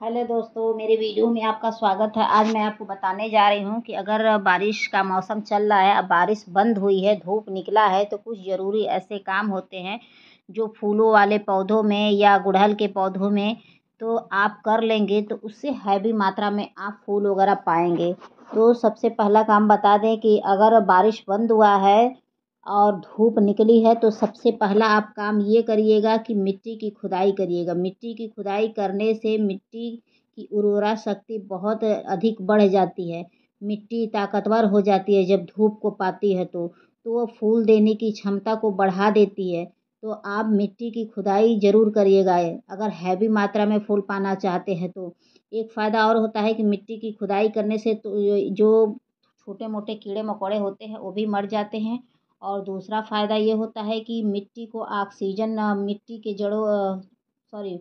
Hello दोस्तों, मेरे video में आपका स्वागत है। आज मैं आपको बताने जा रही हूँ कि अगर बारिश का मौसम चल रहा है, अब बारिश बंद हुई है, धूप निकला है, तो कुछ ज़रूरी ऐसे काम होते हैं जो फूलों वाले पौधों में या गुड़हल के पौधों में तो आप कर लेंगे तो उससे हैवी मात्रा में आप फूल वगैरह पाएंगे। तो सबसे पहला काम बता दें कि अगर बारिश बंद हुआ है और धूप निकली है तो सबसे पहला आप काम ये करिएगा कि मिट्टी की खुदाई करिएगा। मिट्टी की खुदाई करने से मिट्टी की उर्वरा शक्ति बहुत अधिक बढ़ जाती है। मिट्टी ताकतवर हो जाती है जब धूप को पाती है तो वो फूल देने की क्षमता को बढ़ा देती है। तो आप मिट्टी की खुदाई ज़रूर करिएगा अगर हैवी मात्रा में फूल पाना चाहते हैं तो। एक फ़ायदा और होता है कि मिट्टी की खुदाई करने से तो जो छोटे मोटे कीड़े मकोड़े होते हैं वो भी मर जाते हैं। और दूसरा फ़ायदा ये होता है कि मिट्टी को ऑक्सीजन मिट्टी के जड़ों सॉरी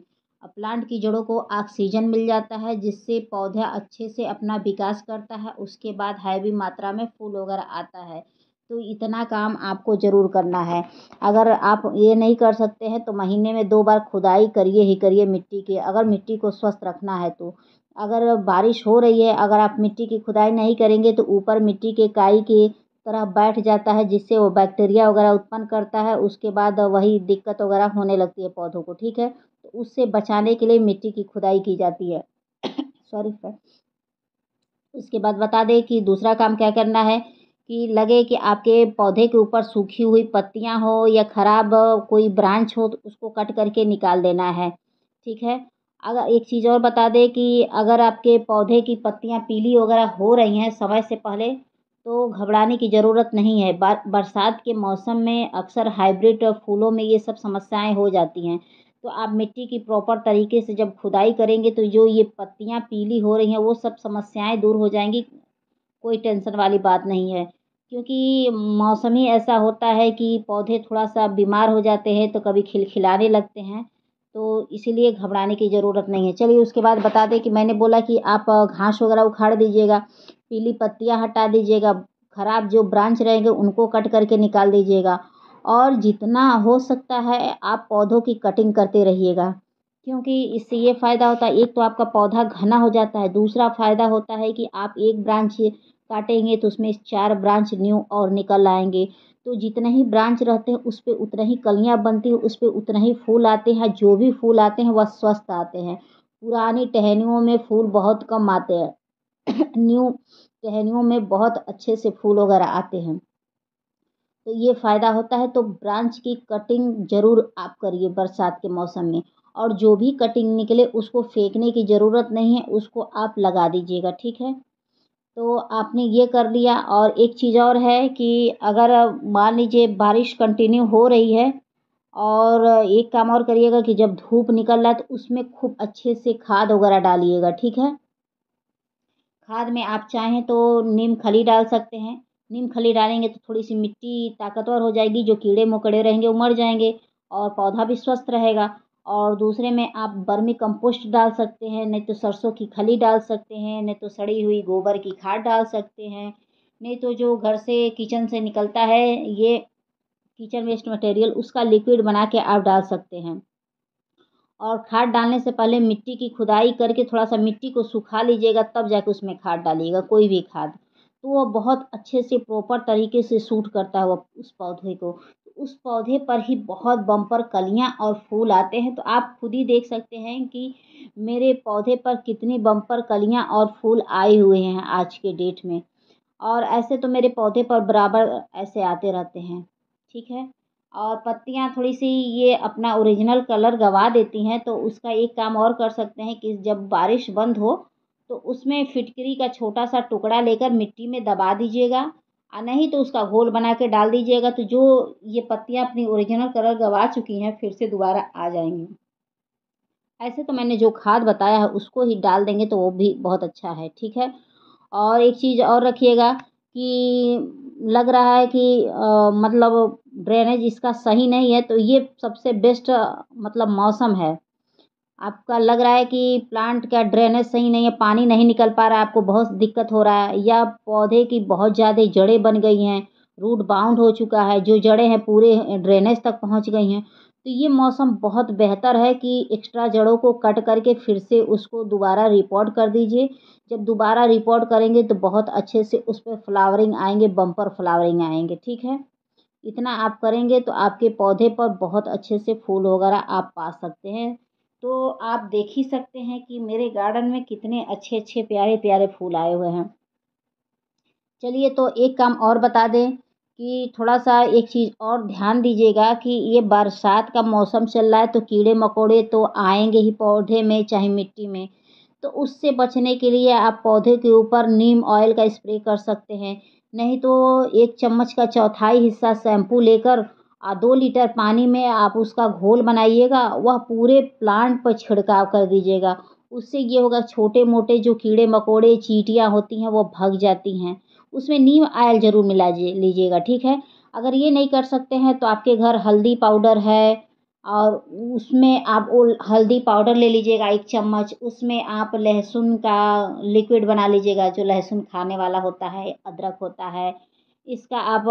प्लांट की जड़ों को ऑक्सीजन मिल जाता है जिससे पौधा अच्छे से अपना विकास करता है। उसके बाद हैवी मात्रा में फूल वगैरह आता है। तो इतना काम आपको ज़रूर करना है। अगर आप ये नहीं कर सकते हैं तो महीने में 2 बार खुदाई करिए ही करिए मिट्टी की, अगर मिट्टी को स्वस्थ रखना है तो। अगर बारिश हो रही है, अगर आप मिट्टी की खुदाई नहीं करेंगे तो ऊपर मिट्टी के काई की तरह बैठ जाता है जिससे वो बैक्टीरिया वगैरह उत्पन्न करता है। उसके बाद वही दिक्कत वगैरह होने लगती है पौधों को, ठीक है। तो उससे बचाने के लिए मिट्टी की खुदाई की जाती है। Sorry friend. उसके बाद बता दें कि दूसरा काम क्या करना है कि लगे कि आपके पौधे के ऊपर सूखी हुई पत्तियां हो या ख़राब कोई ब्रांच हो तो उसको कट करके निकाल देना है, ठीक है। अगर एक चीज़ और बता दें कि अगर आपके पौधे की पत्तियां पीली वगैरह हो रही हैं समय से पहले तो घबराने की ज़रूरत नहीं है। बरसात के मौसम में अक्सर हाइब्रिड फूलों में ये सब समस्याएं हो जाती हैं। तो आप मिट्टी की प्रॉपर तरीके से जब खुदाई करेंगे तो जो ये पत्तियां पीली हो रही हैं वो सब समस्याएं दूर हो जाएंगी। कोई टेंशन वाली बात नहीं है क्योंकि मौसम ही ऐसा होता है कि पौधे थोड़ा सा बीमार हो जाते हैं तो कभी खिलखिलाने लगते हैं। तो इसीलिए घबराने की ज़रूरत नहीं है। चलिए उसके बाद बता दें कि मैंने बोला कि आप घास वगैरह उखाड़ दीजिएगा, पीली पत्तियां हटा दीजिएगा, खराब जो ब्रांच रहेंगे उनको कट करके निकाल दीजिएगा। और जितना हो सकता है आप पौधों की कटिंग करते रहिएगा क्योंकि इससे ये फ़ायदा होता है, एक तो आपका पौधा घना हो जाता है, दूसरा फ़ायदा होता है कि आप एक ब्रांच काटेंगे तो उसमें 4 ब्रांच न्यू और निकल आएंगे। तो जितने ही ब्रांच रहते हैं उस पे उतना ही कलियां बनती हैं, उस पे उतना ही फूल आते हैं। जो भी फूल आते हैं वह स्वस्थ आते हैं। पुरानी टहनियों में फूल बहुत कम आते हैं। न्यू टहनियों में बहुत अच्छे से फूल वगैरह आते हैं। तो ये फ़ायदा होता है। तो ब्रांच की कटिंग ज़रूर आप करिए बरसात के मौसम में। और जो भी कटिंग निकले उसको फेंकने की ज़रूरत नहीं है, उसको आप लगा दीजिएगा, ठीक है। तो आपने ये कर लिया। और एक चीज़ और है कि अगर मान लीजिए बारिश कंटिन्यू हो रही है और एक काम और करिएगा कि जब धूप निकल रहा है तो उसमें खूब अच्छे से खाद वगैरह डालिएगा, ठीक है। खाद में आप चाहें तो नीम खली डाल सकते हैं। नीम खली डालेंगे तो थोड़ी सी मिट्टी ताकतवर हो जाएगी, जो कीड़े मकोड़े रहेंगे वो मर जाएंगे और पौधा भी स्वस्थ रहेगा। और दूसरे में आप वर्मी कंपोस्ट डाल सकते हैं, नहीं तो सरसों की खली डाल सकते हैं, नहीं तो सड़ी हुई गोबर की खाद डाल सकते हैं, नहीं तो जो घर से किचन से निकलता है ये किचन वेस्ट मटेरियल उसका लिक्विड बना के आप डाल सकते हैं। और खाद डालने से पहले मिट्टी की खुदाई करके थोड़ा सा मिट्टी को सुखा लीजिएगा तब जाके उसमें खाद डालिएगा, कोई भी खाद। तो वो बहुत अच्छे से प्रॉपर तरीके से सूट करता है वो उस पौधे को। उस पौधे पर ही बहुत बम्पर कलियां और फूल आते हैं। तो आप खुद ही देख सकते हैं कि मेरे पौधे पर कितनी बम्पर कलियां और फूल आए हुए हैं आज के डेट में। और ऐसे तो मेरे पौधे पर बराबर ऐसे आते रहते हैं, ठीक है। और पत्तियाँ थोड़ी-सी ये अपना ओरिजिनल कलर गँवा देती हैं, तो उसका एक काम और कर सकते हैं कि जब बारिश बंद हो, तो उसमें फिटकरी का छोटा-सा टुकड़ा लेकर मिट्टी में दबा दीजिएगा। नहीं तो उसका घोल बना के डाल दीजिएगा, तो जो ये पत्तियाँ अपनी ओरिजिनल कलर गँवा चुकी हैं, फिर से दोबारा आ जाएँगी। ऐसे तो मैंने जो खाद बताया है, उसको ही डाल देंगे तो वो भी बहुत अच्छा है, ठीक है। और एक चीज़ और रखिएगा कि लग रहा है कि मतलब ड्रेनेज इसका सही नहीं है तो ये सबसे बेस्ट मतलब मौसम है। आपका लग रहा है कि प्लांट का ड्रेनेज सही नहीं है, पानी नहीं निकल पा रहा है, आपको बहुत दिक्कत हो रहा है, या पौधे की बहुत ज़्यादा जड़ें बन गई हैं, रूट बाउंड हो चुका है, जो जड़ें हैं पूरे ड्रेनेज तक पहुँच गई हैं। तो ये मौसम बहुत बेहतर है कि एक्स्ट्रा जड़ों को कट करके फिर से उसको दोबारा रिपोर्ट कर दीजिए। जब दोबारा रिपोर्ट करेंगे तो बहुत अच्छे से उस पे फ्लावरिंग आएँगे, बम्पर फ्लावरिंग आएँगे, ठीक है? इतना आप करेंगे तो आपके पौधे पर बहुत अच्छे से फूल वगैरह आप पा सकते हैं। तो आप देख ही सकते हैं कि मेरे गार्डन में कितने अच्छे-अच्छे, प्यारे-प्यारे फूल आए हुए हैं। चलिए तो एक काम और बता दें कि थोड़ा-सा एक चीज़ और ध्यान दीजिएगा कि ये बरसात का मौसम चल रहा है तो कीड़े-मकोड़े तो आएँगे ही पौधे में चाहे मिट्टी में। तो उससे बचने के लिए आप पौधे के ऊपर नीम ऑयल का स्प्रे कर सकते हैं। नहीं तो 1 चम्मच का चौथाई हिस्सा शैम्पू लेकर 2 लीटर पानी में आप उसका घोल बनाइएगा, वह पूरे प्लांट पर छिड़काव कर दीजिएगा। उससे ये होगा छोटे-मोटे जो कीड़े-मकोड़े, चींटियाँ होती हैं वो भग जाती हैं। उसमें नीम ऑयल ज़रूर मिला लीजिएगा, ठीक है? अगर ये नहीं कर सकते हैं तो आपके घर हल्दी पाउडर है और उसमें आप वो हल्दी पाउडर ले लीजिएगा 1 चम्मच, उसमें आप लहसुन का लिक्विड बना लीजिएगा, जो लहसुन खाने वाला होता है, अदरक होता है। इसका आप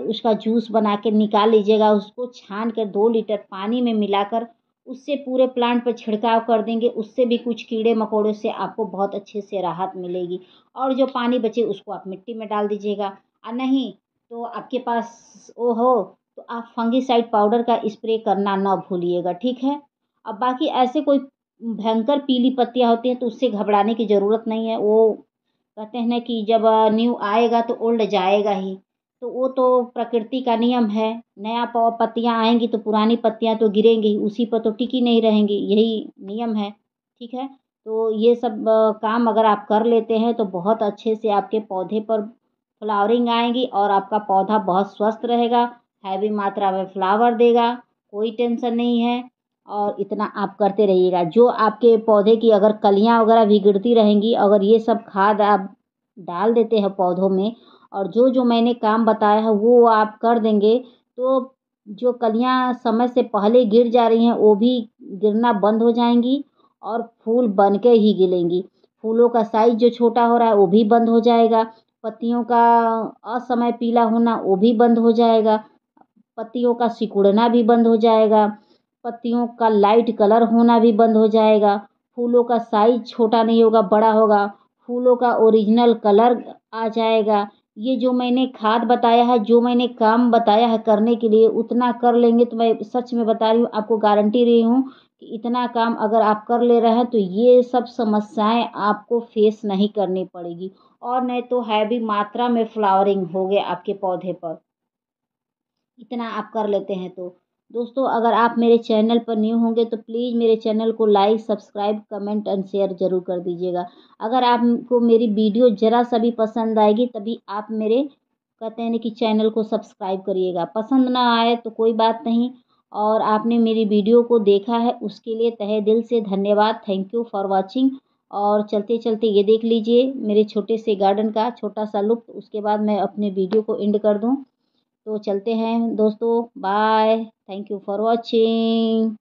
उसका जूस बना के निकाल लीजिएगा, उसको छान कर 2 लीटर पानी में मिलाकर उससे पूरे प्लांट पे छिड़काव कर देंगे, उससे भी कुछ कीड़े-मकोड़ों से आपको बहुत अच्छे से राहत मिलेगी। और जो पानी बचे उसको आप मिट्टी में डाल दीजिएगा नहीं तो आपके पास वो हो तो आप फंगिसाइड पाउडर का स्प्रे करना ना भूलिएगा, ठीक है? अब बाकी ऐसे कोई भयंकर पीली पत्तियाँ होती हैं तो उससे घबराने की ज़रूरत नहीं है। वो कहते हैं ना कि जब न्यू आएगा तो ओल्ड जाएगा ही। तो वो तो प्रकृति का नियम है। नया पत्तियाँ आएँगी तो पुरानी पत्तियाँ तो गिरेंगी ही, उसी पर तो टिकी नहीं रहेंगी, यही नियम है, ठीक है? तो ये सब काम अगर आप कर लेते हैं तो बहुत अच्छे से आपके पौधे पर फ्लावरिंग आएँगी और आपका पौधा बहुत स्वस्थ रहेगा, हैवी मात्रा में फ्लावर देगा, कोई टेंशन नहीं है और इतना आप करते रहिएगा। जो आपके पौधे की अगर कलियाँ वगैरह भी गिरती रहेंगी, अगर ये सब खाद आप डाल देते हैं पौधों में और जो-जो मैंने काम बताया है वो आप कर देंगे, तो जो कलियाँ समय से पहले गिर जा रही हैं, वो भी गिरना बंद हो जाएँगी और फूल बन के ही खिलेंगी। फूलों का साइज़ जो छोटा हो रहा है वो भी बंद हो जाएगा, पत्तियों का असमय पीला होना वो भी बंद हो जाएगा, पत्तियों का सिकुड़ना भी बंद हो जाएगा, पत्तियों का लाइट कलर होना भी बंद हो जाएगा, फूलों का साइज़ छोटा नहीं होगा, बड़ा होगा, फूलों का ओरिजिनल कलर आ जाएगा। ये जो मैंने खाद बताया है, जो मैंने काम बताया है करने के लिए, उतना कर लेंगे तो मैं सच में बता रही हूँ, आपको गारंटी रही हूँ कि इतना काम अगर आप कर ले रहे हैं, तो ये सब समस्याएँ आपको फेस नहीं करनी पड़ेगी और नहीं तो हैवी मात्रा में फ्लावरिंग होगे आपके पौधे पर। इतना आप कर लेते हैं तो। दोस्तों अगर आप मेरे चैनल पर न्यू होंगे तो प्लीज़ मेरे चैनल को like, subscribe, comment and share ज़रूर कर दीजिएगा। अगर आपको मेरी वीडियो ज़रा-सा भी पसंद आएगी तभी आप मेरे कहते हैं ना कि चैनल को सब्सक्राइब करिएगा। पसंद ना आए तो कोई बात नहीं और आपने मेरी वीडियो को देखा है उसके लिए तहे दिल से धन्यवाद। थैंक यू फॉर वॉचिंग और चलते-चलते ये देख लीजिए मेरे छोटे से गार्डन का छोटा-सा लुत्फ़ उसके बाद मैं अपने वीडियो को एंड कर दूँ। तो चलते हैं दोस्तों bye thank you for watching.